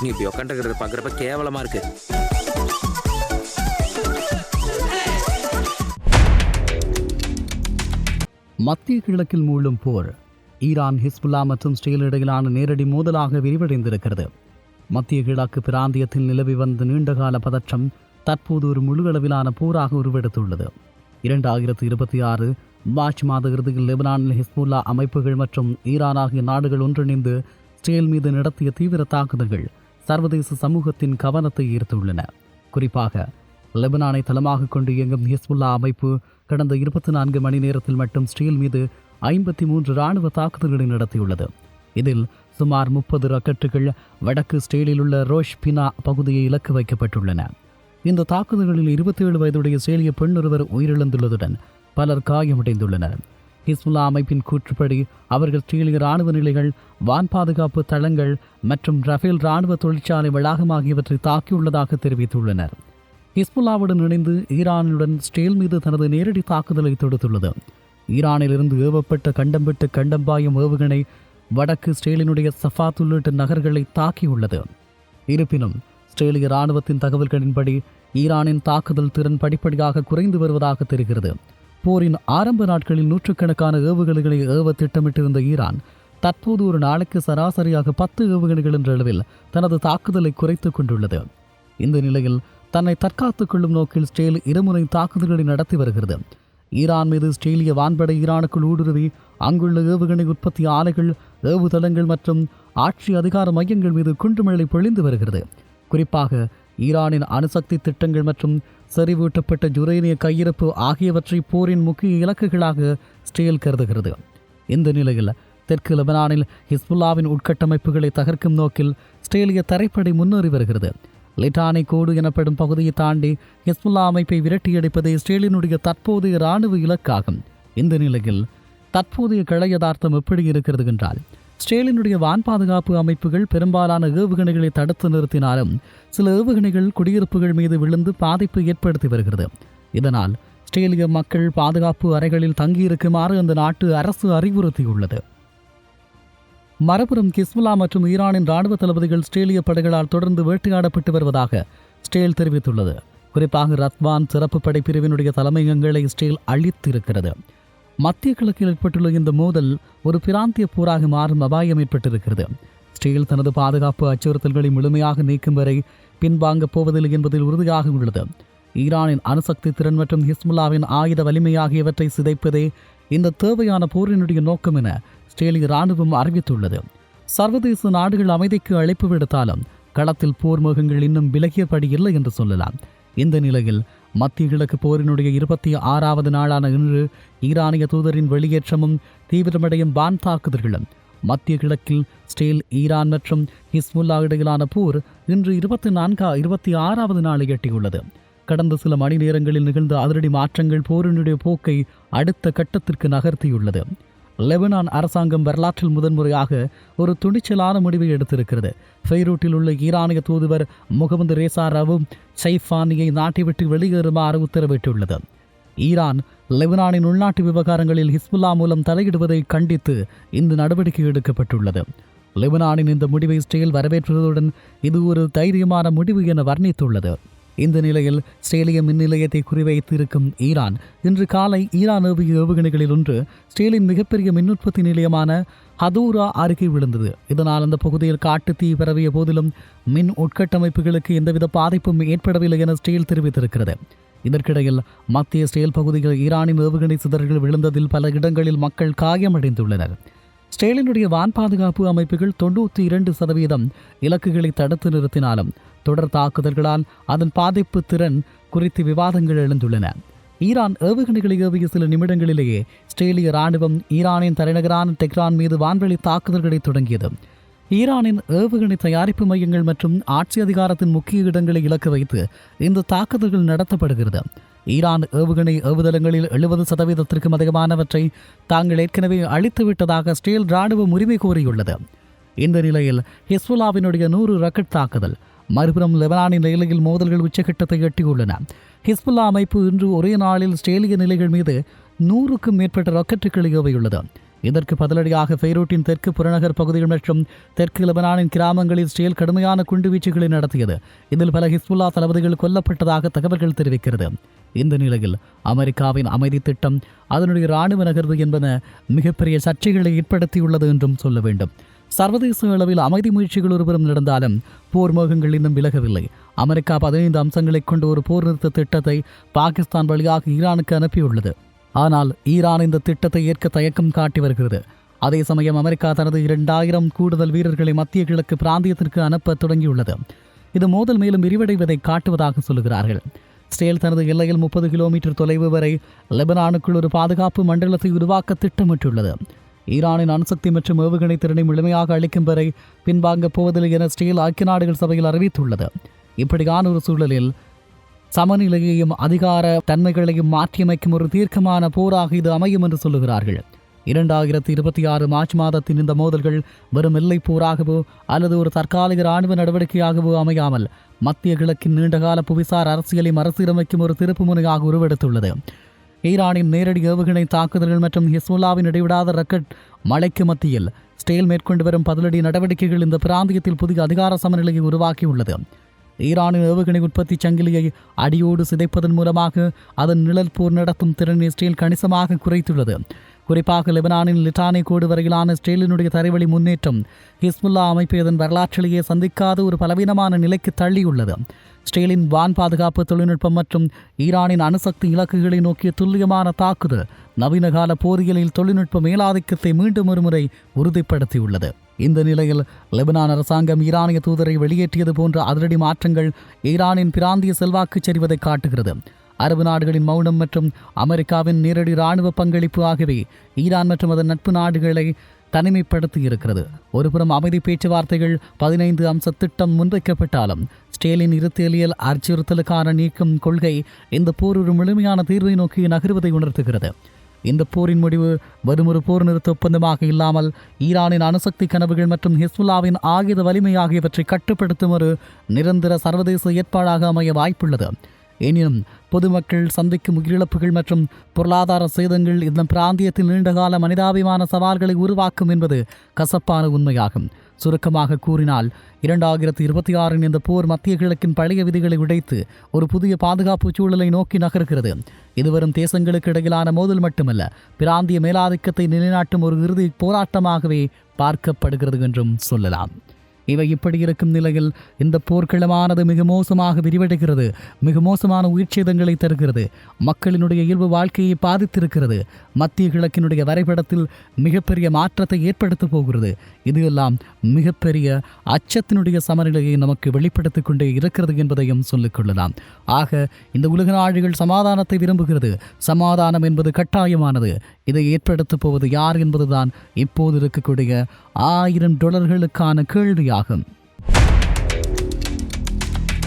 நீ இப்படி உட்காந்துக்கிறத பார்க்குறப்ப கேவலமா இருக்கு. மத்திய கிழக்கில் மூழும் போர் ஈரான், ஹிஸ்புல்லா மற்றும் இஸ்ரேல் இடையிலான நேரடி மோதலாக விரிவடைந்திருக்கிறது. மத்திய கிழக்கு பிராந்தியத்தில் நிலவி வந்த நீண்டகால பதற்றம் தற்போது ஒரு முழு அளவிலான போராக உருவெடுத்துள்ளது. 2026 மார்ச் மாத இறுதியில் லெபனானில் ஹிஸ்புல்லா அமைப்புகள் மற்றும் ஈரான் ஆகிய நாடுகள் ஒன்றிணைந்து இஸ்ரேல் மீது நடத்திய தீவிர தாக்குதல்கள் சர்வதேச சமூகத்தின் கவனத்தை ஈர்த்துள்ளன. குறிப்பாக லெபனானை தளமாக கொண்டு இயங்கும் ஹிஸ்புல்லா அமைப்பு கடந்த 24 மணி நேரத்தில் மட்டும் இஸ்ரேல் மீது 53 இராணுவ தாக்குதல்களை நடத்தியுள்ளது. இதில் சுமார் 30 ராக்கெட்டுகள் வடக்கு இஸ்ரேலில் உள்ள ரோஷ் பினா பகுதியை இலக்கு வைக்கப்பட்டுள்ளன. இந்த தாக்குதல்களில் 27 வயதுடைய இஸ்ரேலிய பெண் ஒருவர் உயிரிழந்துள்ளதுடன் பலர் காயமடைந்துள்ளனர். ஹிஸ்புல்லா அமைப்பின் கூற்றுப்படி அவர்கள் இஸ்ரேலிய இராணுவ நிலைகள், வான் பாதுகாப்பு தளங்கள் மற்றும் ரஃபேல் இராணுவ தொழிற்சாலை வளாகம் ஆகியவற்றை தாக்கியுள்ளதாக தெரிவித்துள்ளனர். ஹிஸ்புல்லாவுடன் இணைந்து ஈரானுடன் இஸ்ரேல் மீது தனது நேரடி தாக்குதலை தொடுத்துள்ளது. ஈரானிலிருந்து ஏவப்பட்ட கண்டம்பிட்டு கண்டம்பாயும் ஏவுகணை வடக்கு இஸ்ரேலினுடைய சஃபாத் உள்ளிட்ட நகர்களை தாக்கியுள்ளது. இருப்பினும் இஸ்ரேலிய இராணுவத்தின் தகவல்களின்படி ஈரானின் தாக்குதல் திறன் படிப்படியாக குறைந்து வருவதாக தெரிகிறது. போரின் ஆரம்ப நாட்களில் நூற்றுக்கணக்கான ஏவுகணைகளை ஏவ திட்டமிட்டிருந்த ஈரான் தற்போது ஒரு நாளைக்கு சராசரியாக 10 ஏவுகணைகள் என்ற அளவில் தனது தாக்குதலை குறைத்துக் கொண்டுள்ளது. இந்த நிலையில் தன்னை தற்காத்துக் கொள்ளும் நோக்கில் இஸ்ரேல் இருமுறை தாக்குதல்களை நடத்தி வருகிறது. ஈரான் மீது இஸ்ரேலிய வான்படை ஈரானுக்குள் ஊடுருவி அங்குள்ள ஏவுகணை உற்பத்தி ஆலைகள், ஏவுதளங்கள் மற்றும் ஆட்சி அதிகார மையங்கள் மீது குண்டுமழை பொழிந்து வருகிறது. குறிப்பாக ஈரானின் அணுசக்தி திட்டங்கள் மற்றும் செறிவூட்டப்பட்ட யுரேனிய கையிருப்பு ஆகியவற்றை போரின் முக்கிய இலக்குகளாக இஸ்ரேல் கருதுகிறது. இந்த நிலையில் தெற்கு லெபனானில் ஹிஸ்புல்லாவின் உட்கட்டமைப்புகளை தகர்க்கும் நோக்கில் இஸ்ரேலிய தரைப்படை முன்னேறி வருகிறது. லிட்டானி கோடு எனப்படும் பகுதியை தாண்டி ஹிஸ்புல்லா அமைப்பை விரட்டியடிப்பது இஸ்ரேலினுடைய தற்போதைய இராணுவ இலக்காகும். இந்த நிலையில் தற்போதைய கள யதார்த்தம் எப்படி இருக்கிறது என்றால், இஸ்ரேலினுடைய வான் பாதுகாப்பு அமைப்புகள் பெரும்பாலான ஏவுகணைகளை தடுத்து நிறுத்தினாலும் சில ஏவுகணைகள் குடியிருப்புகள் மீது விழுந்து பாதிப்பை ஏற்படுத்தி வருகிறது. இதனால் இஸ்ரேலிய மக்கள் பாதுகாப்பு அறைகளில் தங்கியிருக்குமாறு அந்த நாட்டு அரசு அறிவுறுத்தியுள்ளது. மறுபுறம் ஹிஸ்புல்லா மற்றும் ஈரானின் இராணுவ தளபதிகள் இஸ்ரேலிய படைகளால் தொடர்ந்து வேட்டையாடப்பட்டு வருவதாக இஸ்ரேல் தெரிவித்துள்ளது. குறிப்பாக ரத்வான் சிறப்பு படைப்பிரிவினுடைய தலைமையகங்களை இஸ்ரேல் அழித்திருக்கிறது. மத்திய கிழக்கில் ஏற்பட்டுள்ள இந்த மோதல் ஒரு பிராந்திய போராக மாறும் அபாயம் ஏற்பட்டிருக்கிறது. இஸ்ரேல் தனது பாதுகாப்பு அச்சுறுத்தல்களை முழுமையாக நீக்கும் வரை பின்வாங்கப் போவதில்லை என்பதில் உறுதியாக உள்ளது. ஈரானின் அணுசக்தி திறன் மற்றும் ஹிஸ்புல்லாவின் ஆயுத வலிமை ஆகியவற்றை சிதைப்பதே இந்த தேவையான போரினுடைய நோக்கம் என இஸ்ரேலிய இராணுவம் அறிவித்துள்ளது. சர்வதேச நாடுகள் அமைதிக்கு அழைப்பு விடுத்தாலும் களத்தில் போர் முகங்கள் இன்னும் விலகியபடி இல்லை என்று சொல்லலாம். இந்த நிலையில் மத்திய கிழக்கு போரினுடைய 26வது நாளான இன்று ஈரானிய தூதரின் வெளியேற்றமும் தீவிரமடையும் வான் தாக்குதல்களும் மத்திய கிழக்கில் இஸ்ரேல், ஈரான் மற்றும் ஹிஸ்புல்லா இடையிலான போர் இன்று 26வது நாளை எட்டியுள்ளது. கடந்த சில மணி நேரங்களில் நிகழ்ந்த அதிரடி மாற்றங்கள் போரினுடைய போக்கை அடுத்த கட்டத்திற்கு நகர்த்தியுள்ளது. லெபனான் அரசாங்கம் வரலாற்றில் முதன்முறையாக ஒரு துணிச்சலான முடிவை எடுத்திருக்கிறது. பெய்ரூட்டில் உள்ள ஈரானிய தூதுவர் முகமது ரேசா ரவு சைஃபானியை நாட்டை விட்டு வெளியேறுமாறு உத்தரவிட்டுள்ளது. ஈரான் லெபனானின் உள்நாட்டு விவகாரங்களில் ஹிஸ்புல்லா மூலம் தலையிடுவதை கண்டித்து இந்த நடவடிக்கை எடுக்கப்பட்டுள்ளது. லெபனானின் இந்த முடிவை இஸ்ரேல் வரவேற்றுவதுடன் இது ஒரு தைரியமான முடிவு என வர்ணித்துள்ளது. இந்த நிலையில் இஸ்ரேலிய மின் நிலையத்தை குறிவைத்து இருக்கும் ஈரான் இன்று காலை ஈரான் ஏவிய ஏவுகணைகளில் ஒன்று இஸ்ரேலின் மிகப்பெரிய மின் உற்பத்தி நிலையமான ஹதூரா அருகே விழுந்தது. இதனால் அந்த பகுதியில் காட்டு தீ பரவிய போதிலும் மின் உட்கட்டமைப்புகளுக்கு எந்தவித பாதிப்பும் ஏற்படவில்லை என இஸ்ரேல் தெரிவித்திருக்கிறது. இதற்கிடையில் மத்திய இஸ்ரேல் பகுதியில் ஈரானின் ஏவுகணை சிதறல்கள் விழுந்ததில் பல இடங்களில் மக்கள் காயமடைந்துள்ளனர். இஸ்ரேலினுடைய வான் பாதுகாப்பு அமைப்புகள் 92% இலக்குகளை தடுத்து நிறுத்தினாலும் தொடர் தாக்குதல்களால் அதன் பாதிப்பு திறன் குறித்து விவாதங்கள் எழுந்துள்ளன. ஈரான் ஏவுகணைகளை ஏவிய சில நிமிடங்களிலேயே இஸ்ரேலிய இராணுவம் ஈரானின் தலைநகரான டெஹ்ரான் மீது வான்வெளி தாக்குதல்களை தொடங்கியது. ஈரானின் ஏவுகணை தயாரிப்பு மையங்கள் மற்றும் ஆட்சி அதிகாரத்தின் முக்கிய இடங்களை இலக்கு வைத்து இந்த தாக்குதல்கள் நடத்தப்படுகிறது. ஈரான் ஏவுகணை ஏவுதளங்களில் 70%க்கும் அதிகமானவற்றை தாங்கள் ஏற்கனவே அழித்துவிட்டதாக இஸ்ரேல் இராணுவம் உரிமை கோரியுள்ளது. இந்த நிலையில் ஹிஸ்புல்லாவினுடைய 100 ராக்கெட் தாக்குதல், மறுபுறம் லெபனானின் எல்லையில் மோதல்கள் உச்சகட்டத்தை எட்டியுள்ளன. ஹிஸ்புல்லா அமைப்பு இன்று ஒரே நாளில் இஸ்ரேலிய நிலைகள் மீது 100க்கும் மேற்பட்ட ராக்கெட்டுகளை ஏவியுள்ளது. இதற்கு பதிலடியாக பெய்ரூட்டின் தெற்கு புறநகர் பகுதிகள் மற்றும் தெற்கு லெபனானின் கிராமங்களில் இஸ்ரேல் கடுமையான குண்டுவீச்சுகளை நடத்தியது. இதில் பல ஹிஸ்புல்லா தளபதிகள் கொல்லப்பட்டதாக தகவல்கள் தெரிவிக்கிறது. இந்த நிலையில் அமெரிக்காவின் அமைதி திட்டம், அதனுடைய இராணுவ நகர்வு என்பன மிகப்பெரிய சர்ச்சைகளை ஏற்படுத்தியுள்ளது என்றும் சொல்ல வேண்டும். சர்வதேச அளவில் அமைதி முயற்சிகள் ஒருபுறம் நடந்தாலும் போர் மோகங்கள் இன்னும் விலகவில்லை. அமெரிக்கா 15 அம்சங்களை கொண்ட ஒரு போர் நிறுத்த திட்டத்தை பாகிஸ்தான் வழியாக ஈரானுக்கு அனுப்பியுள்ளது. ஆனால் ஈரான் இந்த திட்டத்தை ஏற்க தயக்கம் காட்டி வருகிறது. அதே சமயம் அமெரிக்கா தனது 2000 கூடுதல் வீரர்களை மத்திய கிழக்கு பிராந்தியத்திற்கு அனுப்ப தொடங்கியுள்ளது. இது மோதல் மேலும் விரிவடைவதை காட்டுவதாக சொல்லுகிறார்கள். இஸ்ரேல் தனது எல்லையில் 30 கிலோமீட்டர் தொலைவு வரை லெபனானுக்குள் ஒரு பாதுகாப்பு மண்டலத்தை உருவாக்க திட்டமிட்டுள்ளது. ஈரானின் அணுசக்தி மற்றும் ஏவுகணை திறனை முழுமையாக அளிக்கும் வரை பின்வாங்கப் போவதில்லை என இஸ்ரேல் ஐக்கிய நாடுகள் சபையில் அறிவித்துள்ளது. இப்படியான ஒரு சூழலில் சமநிலையையும் அதிகார தன்மைகளையும் மாற்றியமைக்கும் ஒரு தீர்க்கமான போராக இது அமையும் என்று சொல்லுகிறார்கள். 2026 மார்ச் மாதத்தின் இந்த மோதல்கள் வெறும் எல்லை போராகவோ அல்லது ஒரு தற்காலிக இராணுவ நடவடிக்கையாகவோ அமையாமல் மத்திய கிழக்கின் நீண்டகால புவிசார் அரசியலை மறுசீரமைக்கும் ஒரு திருப்பு முனையாக உருவெடுத்துள்ளது. ஈரானின் நேரடி ஏவுகணை தாக்குதல்கள் மற்றும் ஹிஸ்புல்லாவின் இடைவிடாத ராக்கெட் மழைக்கு மத்தியில் இஸ்ரேல் மேற்கொண்டு வரும் பதிலடி நடவடிக்கைகள் இந்த பிராந்தியத்தில் புதிய அதிகார சமநிலையை உருவாக்கியுள்ளது. ஈரானின் ஏவுகணை உற்பத்தி சங்கிலியை அடியோடு சிதைப்பதன் மூலமாக அதன் நிழல் போர் நடத்தும் திறனை இஸ்ரேல் கணிசமாக குறைத்துள்ளது. குறிப்பாக லெபனானின் லிட்டானி கோடு வரையிலான இஸ்ரேலினுடைய தரைவழி முன்னேற்றம் ஹிஸ்புல்லா அமைப்பை அதன் வரலாற்றிலேயே சந்திக்காத ஒரு பலவீனமான நிலைக்கு தள்ளியுள்ளது. இஸ்ரேலின் வான் பாதுகாப்பு தொழில்நுட்பம் மற்றும் ஈரானின் அணுசக்தி இலக்குகளை நோக்கிய துல்லியமான தாக்குதல் நவீனகால போரியலில் தொழில்நுட்ப மேலாதிக்கத்தை மீண்டும் ஒருமுறை உறுதிப்படுத்தியுள்ளது. இந்த நிலையில் லெபனான் அரசாங்கம் ஈரானிய தூதரை வெளியேற்றியது போன்ற அதிரடி மாற்றங்கள் ஈரானின் பிராந்திய செல்வாக்கு சரிவதை காட்டுகிறது. அரபு நாடுகளின் மௌனம் மற்றும் அமெரிக்காவின் நேரடி இராணுவ பங்களிப்பு ஆகியவை ஈரான் மற்றும் அதன் நட்பு நாடுகளை தனிமைப்படுத்தி இருக்கிறது. ஒருபுறம் அமைதி பேச்சுவார்த்தைகள் 15 அம்ச திட்டம் முன்வைக்கப்பட்டாலும் இஸ்ரேலின் இருத்தேலியல் அச்சுறுத்தலுக்கான நீக்கும் கொள்கை இந்த போர் ஒரு முழுமையான தீர்வை நோக்கி நகர்வதை உணர்த்துகிறது. இந்த போரின் முடிவு வரும் ஒரு போர் நிறுத்த ஒப்பந்தமாக இல்லாமல் ஈரானின் அணுசக்தி கனவுகள் மற்றும் ஹிஸ்புல்லாவின் ஆயுத வலிமை ஆகியவற்றை கட்டுப்படுத்தும் ஒரு நிரந்தர சர்வதேச ஏற்பாடாக அமைய வாய்ப்புள்ளது. எனினும் பொதுமக்கள் சந்திக்கும் உயிரிழப்புகள் மற்றும் பொருளாதார சேதங்கள் இந்த பிராந்தியத்தில் நீண்டகால மனிதாபிமான சவால்களை உருவாக்கும் என்பது கசப்பான உண்மையாகும். சுருக்கமாக கூறினால் 2026 இந்த போர் மத்திய கிழக்கின் பழைய விதிகளை உடைத்து ஒரு புதிய பாதுகாப்பு சூழலை நோக்கி நகர்கிறது. இது வரும் தேசங்களுக்கு இடையிலான மோதல் மட்டுமல்ல, பிராந்திய மேலாதிக்கத்தை நிலைநாட்டும் ஒரு இறுதி போராட்டமாகவே பார்க்கப்படுகிறது என்றும் சொல்லலாம். இவை இப்படி இருக்கும் நிலையில் இந்த போர்க்களமானது மிக மோசமாக விரிவடைகிறது, மிக மோசமான உயிர்ச்சேதங்களை தருகிறது, மக்களினுடைய இயல்பு வாழ்க்கையை பாதித்திருக்கிறது, மத்திய கிழக்கினுடைய வரைபடத்தில் மிகப்பெரிய மாற்றத்தை ஏற்படுத்தப் போகிறது. இது எல்லாம் மிகப்பெரிய அச்சத்தினுடைய சமநிலையை நமக்கு வெளிப்படுத்திக் கொண்டே இருக்கிறது என்பதையும் சொல்லிக் கொள்ளலாம். ஆக இந்த உலக நாடுகள் சமாதானத்தை விரும்புகிறது. சமாதானம் என்பது கட்டாயமானது. இதை ஏற்படுத்தப் போவது யார் என்பதுதான் இப்போது இருக்கக்கூடிய $1000 கேள்வியாகும்.